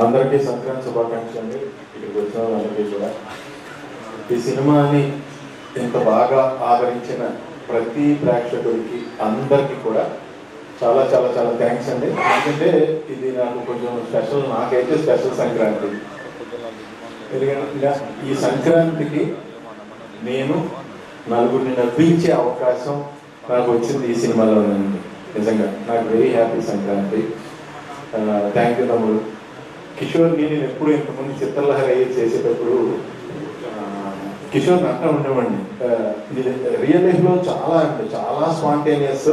అందరికీ సంక్రాంతి శుభాకాంక్షలు అండి. ఇక్కడికి వచ్చిన వాళ్ళందరికీ కూడా ఈ సినిమాని ఇంత బాగా ఆదరించిన ప్రతి ప్రేక్షకుడికి అందరికీ కూడా చాలా చాలా చాలా థ్యాంక్స్ అండి. ఎందుకంటే ఇది నాకు కొంచెం స్పెషల్, నాకైతే స్పెషల్ సంక్రాంతి. ఎందుకంటే ఈ సంక్రాంతికి నేను నలుగురిని నవ్వించే అవకాశం నాకు వచ్చింది ఈ సినిమాలోనండి. నిజంగా నాకు very happy Sankranti. Thank you తమ్ముడు. కిషోర్ నేను ఎప్పుడు ఇంతకుముందు చిత్రలహరి చేసేటప్పుడు కిషోర్ అంటూ ఉండేవాడిని, రియల్ లైఫ్లో చాలా అంటే చాలా స్పాంటేనియస్.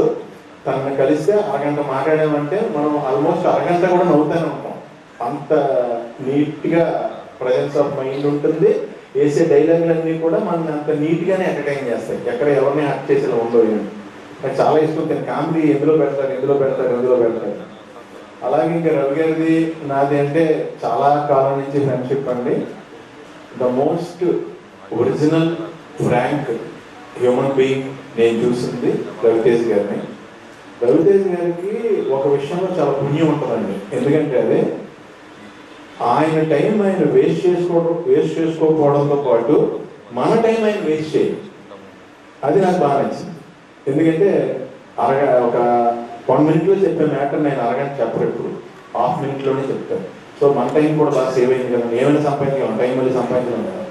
తనని కలిస్తే అరగంట మాట్లాడామంటే మనం ఆల్మోస్ట్ అరగంట కూడా నవ్వుతూనే ఉంటాం. అంత నీట్గా ప్రజెన్స్ ఆఫ్ మైండ్ ఉంటుంది. వేసే డైలాగులన్నీ కూడా మనం అంత నీట్గానే ఎంటర్టైన్ చేస్తాయి. ఎక్కడ ఎవరిని హర్ట్ చేసేలా ఉండవు. నాకు చాలా ఇష్టం. తను కామెడీ ఎందులో పెడతారు. అలాగే ఇంకా రవి గారిది నాది అంటే చాలా కాలం నుంచి ఫ్రెండ్షిప్ అండి. The most original frank human being నేను చూసింది రవితేజ్ గారిని. రవితేజ్ గారికి ఒక విషయంలో చాలా పుణ్యం ఉంటుందండి. ఎందుకంటే అదే ఆయన టైం ఆయన వేస్ట్ చేసుకోకపోవడంతో పాటు మన టైం ఆయన వేస్ట్ చేయాలి. అది నాకు బాగా నచ్చింది. ఎందుకంటే ఒక 1 minute చెప్పే మ్యాటర్ నేను అరగంట చెప్పరు, ఇప్పుడు ½ minute చెప్తాను. సో మన టైం కూడా బాగా సేవ్ అయింది కదా. ఏమైనా సంపాదించగలం, టైం మళ్ళీ సంపాదించలేం కదా.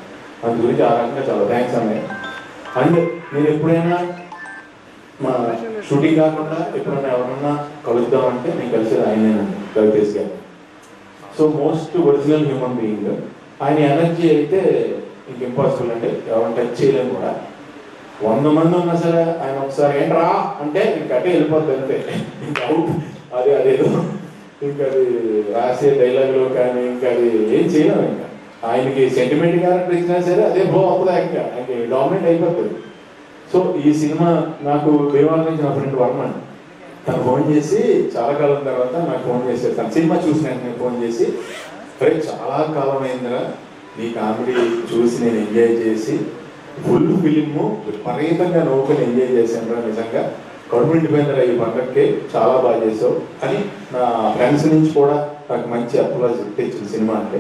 దాని గురించి ఆ రకంగా చాలా థ్యాంక్స్ అన్నయ్య. అండ్ నేను ఎప్పుడైనా మా షూటింగ్ కాకుండా ఎప్పుడైనా ఎవరన్నా కలుద్దామంటే నేను కలిసేది ఆయనేనండి, రవితేజ్ గారు. So most original human being. ఆయన ఎనర్జీ అయితే ఇంక ఇంపాసిబుల్ అంటే ఎవరిని టచ్ చేయలేము కూడా. 100 మంది ఉన్నా సరే ఆయన ఒకసారి ఏంట్రా అంటే ఇంకటే వెళ్ళిపోతుంది అంతే. ఇంకా అవుట్. అదేదో ఇంకా అది రాసే డైలాగులు కానీ ఇంకా అది ఏం చేయలేము. ఇంకా ఆయనకి సెంటిమెంట్ క్యారెక్టర్ ఇచ్చినా సరే అదే అవుతుందా, ఇంకా ఆయనకి డామినేట్ అయిపోతుంది. సో ఈ సినిమా నాకు దేవాలయం నుంచి నా ఫ్రెండ్ వర్మన్ తను ఫోన్ చేసి చాలా కాలం తర్వాత నాకు ఫోన్ చేశారు. తన సినిమా చూసిన నేను ఫోన్ చేసి, అరే చాలా కాలం అయిందిరా నీ కామెడీ చూసి నేను ఎంజాయ్ చేసి ఫుల్ ఫిలిము విపరీతంగా నవ్వుకొని ఎంజాయ్ చేశాను రా, నిజంగా కడుపు నిండిపోయిందిరా ఈ పండగకి, చాలా బాగా చేసావు అని నా ఫ్రెండ్స్ నుంచి కూడా నాకు మంచి అప్లాజ్ తెచ్చింది సినిమా అంటే.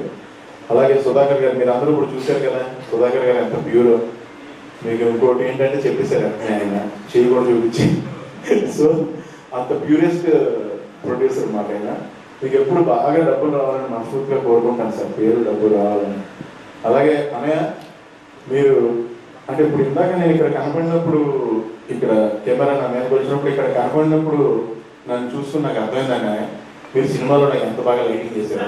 అలాగే సుధాకర్ గారు మీరు అందరూ కూడా చూశారు కదా, సుధాకర్ గారు ఎంత ప్యూరో. మీకు ఇంకోటి ఏంటంటే చెప్పేశారు ఆయన చేయి కూడా చూపించి. సో అంత ప్యూరెస్ట్ ప్రొడ్యూసర్ మాకైనా. మీకు ఎప్పుడు బాగా డబ్బులు రావాలని మనస్ఫూర్తిగా కోరుకుంటాను సార్, పేరు డబ్బులు రావాలని. అలాగే అన్నయ్య మీరు అంటే ఇప్పుడు ఇందాక నేను ఇక్కడ కనపడినప్పుడు, ఇక్కడ కెమెరా నా మీదకి వచ్చినప్పుడు ఇక్కడ కనపడినప్పుడు నన్ను చూసుకుని నాకు అర్థమైందన్న మీరు సినిమాలో నాకు ఎంత బాగా లైటింగ్ చేశారు.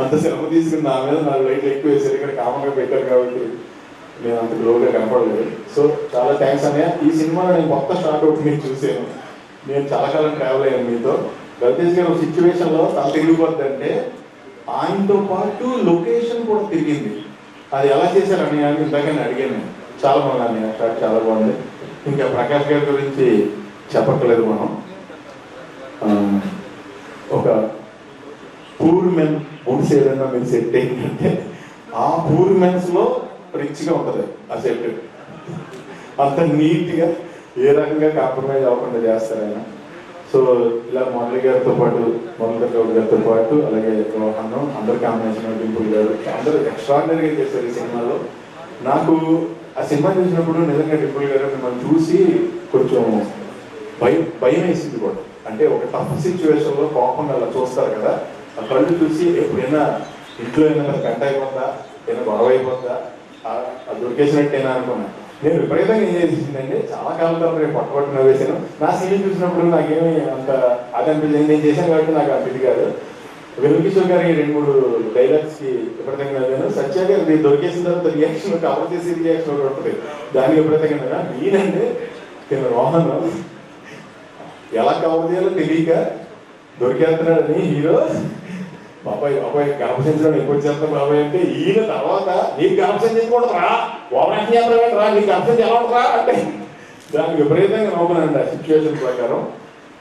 అంత శ్రమ తీసుకుని నా మీద 4 లైట్లు ఎక్కువ వేశారు. ఇక్కడ కామన్గా పెట్టారు కాబట్టి నేను అంత గ్లోగా కనపడలేదు. సో చాలా థ్యాంక్స్ అన్నయ్య. ఈ సినిమాలో నేను కొత్త స్టార్ట్ అవుట్ మీరు చూసాను. నేను చాలా కాలం ట్రావెల్ అయ్యాను మీతో. రవితేజ్ గారు ఒక సిచ్యువేషన్లో తల తిరిగిపోద్దంటే ఆయనతో పాటు లొకేషన్ కూడా తిరిగింది. అది ఎలా చేశారని ఇందాక నేను అడిగాను. చాలా బాగుంది అన్నయ్య, స్టార్ట్ చాలా బాగుంది. ఇంకా ప్రకాష్ గారి గురించి చెప్పట్లేదు మనం. ఒక పూర్ మెన్ మూడ్స్ ఏదైనా మీరు సెట్ ఏంటంటే ఆ పూర్ మెన్స్లో రిచ్గా ఉంటుంది ఆ సెట్. అంత నీట్గా ఏ రకంగా కాంప్రమైజ్ అవ్వకుండా చేస్తారు ఆయన. సో ఇలా మురళి గారితో పాటు, మురళీధర్ గౌడ్ గారితో పాటు, అలాగే రోహన్, అందరు కాంబినేషన్, డింపుల్ గారు అందరూ ఎక్స్ట్రాడినరీగా చేశారు ఈ సినిమాలో. నాకు ఆ సినిమా చూసినప్పుడు నిజంగా డింపుల్ గారు మిమ్మల్ని చూసి కొంచెం భయం వేసింది కూడా. అంటే ఒక టఫ్ సిచ్యువేషన్లో కోపంగా అలా చూస్తారు కదా, ఆ కళ్ళు చూసి ఎప్పుడైనా ఇంట్లో ఏమైనా గంట అయిపోద్దా, ఏమైనా గొడవ అయిపోద్దా, అది దొరికేసినట్టేనా అనుకున్నాను. నేను విపరీతంగా ఎంజాయ్ చేసిందండి. చాలా కాలం తర్వాత రేపు పట్టుబట్టున వేసాను. నా సీన్ చూసినప్పుడు నాకేమి అంత అది అనిపించింది. నేను చేశాను కాబట్టి నాకు అది కాదు. వెంకటేశ్వర్ గారి 2-3 డైలాగ్స్కి విపరీతంగా నవ్వాను. సత్య గారి దొరికేసిన తర్వాత రియాక్షన్, కవర్ చేసి రియాక్షన్ ఒకటి ఉంటుంది, దానికి విపరీతంగా నేనండి నేను రోహన్ ఎలా కవర్ చేయాలో తెలియక దొరికేస్తున్నాడని హీరో బాబాయ్ గర్భసించడం ఎక్కువ చేస్తాం బాబాయ్ అంటే, ఈయన తర్వాత నీకు గర్భసించకూడదు రా, ఓవరాక్షన్ రా, నీకు గర్భసించి ఎలా ఉంటుందా అంటే దానికి విపరీతంగా నవ్వుకున్నానండి ఆ సిచ్యువేషన్ ప్రకారం.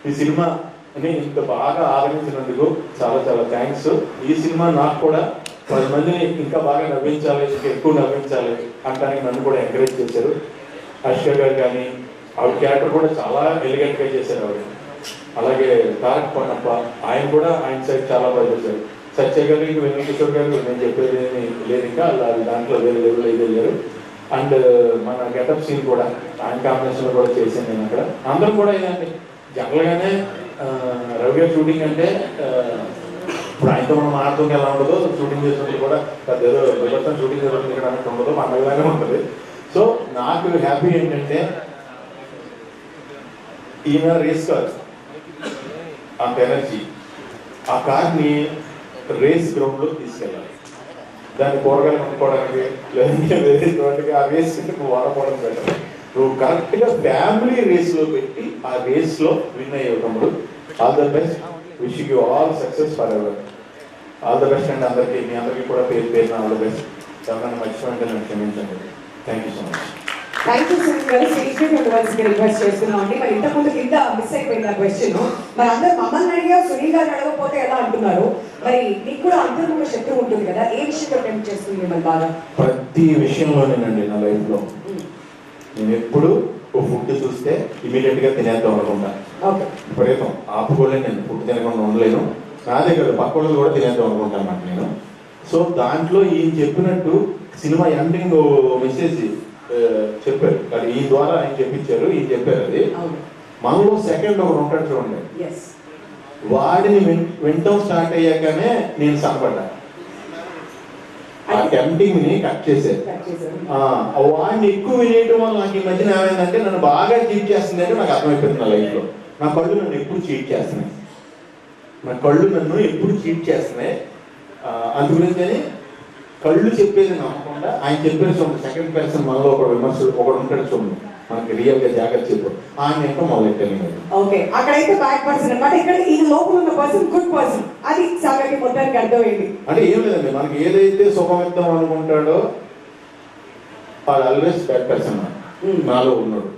ఈ సినిమాని ఇంత బాగా ఆదరించినందుకు చాలా చాలా థ్యాంక్స్. ఈ సినిమా నాకు కూడా 10 మందిని ఇంకా బాగా నవ్వించాలి, ఇంకా ఎక్కువ నవ్వించాలి అంటానికి నన్ను కూడా ఎంకరేజ్ చేశారు. హర్ష గారు కానీ ఆవిడ క్యారెక్టర్ కూడా చాలా ఎలిగెంట్గా చేశారు. ఆవిడ అలాగే తారక్ పొన్నప్ప ఆయన కూడా ఆయన సైడ్ చాలా బాగా చేశారు. సత్య గారికి వెంకట కిషోర్ గారు నేను చెప్పేది ఏమీ లేదు, ఇంకా అది దాంట్లో వేరే లెవెల్ అయితే లేరు. అండ్ మన గెటప్ సీన్ కూడా ఆయన కాంబినేషన్లో కూడా చేశాను నేను అక్కడ. అందరం కూడా ఇదండి జనరల్గానే రవి గారు షూటింగ్ అంటే ఇప్పుడు ఆయనతో మనం ఆడుతూ ఎలా ఉండదో షూటింగ్ చేసినప్పుడు కూడా పెద్ద ఏదో వివర్తం షూటింగ్ జరుగుతుంది ఇక్కడ అన్నట్టు ఉండదు, పండగలాగానే ఉంటుంది. సో నాకు హ్యాపీ ఏంటంటే ఈయన రేస్ కార్ అంత ఎనర్జీ, ఆ కార్ని రేస్ గ్రౌండ్లో తీసుకెళ్ళాలి, దాన్ని కూరగాయలు కొనుక్కోవడానికి లేదంటే వేరేటువంటి ఆ రేస్ నువ్వు వాడకపోవడం బెటర్. నువ్వు కరెక్ట్గా ఫ్యామిలీ రేస్లో పెట్టి ఆ రేస్లో విన్ అయ్యే తమ్ముడు. All the best, wish you all success for ever. All the best అండి అందరికీ, మీ అందరికీ కూడా పేరు పేరున ఆల్ ద బెస్ట్. ఎవరైనా మర్చిపోయింటే నన్ను క్షమించండి. Thank you so much. Thank you Sunil గారు. స్టేజ్మెంట్ ఉండవలసిందిగా రిక్వెస్ట్ చేస్తున్నాం అండి. మరి ఇంతకుముందు కింద మిస్ అయిపోయింది ఆ క్వశ్చన్. మరి అందరూ మమ్మల్ని అడిగా సునీల్ గారిని అడగకపోతే ఎలా అంటున్నారు? మరి మీకు కూడా అంతర్ముఖ శత్రువు ఉంటుంది కదా, ఏ విషయంలో టెంప్ట్ చేస్తుంది మిమ్మల్ని బాగా? ప్రతి విషయంలోనేనండి నా లైఫ్లో నేను ఎప్పుడు ఓ ఫుడ్ చూస్తే ఇమీడియట్గా తినేద్దాం అనుకుంటా. విపరీతం ఆపుకోలేను, నేను ఫుడ్ తినకుండా ఉండలేను. నా దగ్గర పక్క వాళ్ళు కూడా తినేద్దాం అనుకుంటాను అన్నమాట నేను. సో దాంట్లో ఈయన చెప్పినట్టు సినిమా ఎండింగ్ మెసేజ్ చెప్పారు, అది ఈ ద్వారా ఆయన చెప్పించారు, ఈయన చెప్పారు. అది మనలో సెకండ్ ఒకరు ఉంటాడు చూడండి, వాడిని వింటం స్టార్ట్ అయ్యాకనే నేను సన్నపడ్డా. ఆ టెంప్టింగ్ ని కట్ చేశారు. వాడిని ఎక్కువ వినేయటం వల్ల నాకు ఈ మధ్యన ఏమైందంటే నన్ను బాగా చీట్ చేస్తుంది అంటే నాకు అర్థమైపోయింది. నా లైఫ్లో నా కళ్ళు నన్ను ఎప్పుడు చీట్ చేస్తున్నాయి, నా కళ్ళు నన్ను ఎప్పుడు చీట్ చేస్తున్నాయి. అందుగురించి కళ్ళు చెప్పేది నమ్మకుండా ఆయన చెప్పేది చూడండి, సెకండ్ పర్సన్ మనలో ఒక విమర్శలు ఒకడు ఉంటాడు చూడండి, మనకి రియల్ గా జాగ్రత్త చెప్పు ఆయన ఎంతో మొదలెట్టాను. ఓకే, అక్కడైతే బ్యాడ్ పర్సన్ అన్నమాట, ఇక్కడ ఈ లోపల ఉన్న పర్సన్ గుడ్ పర్సన్. అది సాగకి మొత్తానికి అర్థమైంది. అంటే ఏం లేదండి, మనకి ఏదైతే సుఖమిద్దాం అనుకుంటాడో వాడు ఆల్వేస్ బ్యాడ్ పర్సన్ నాలో ఉన్నాడు.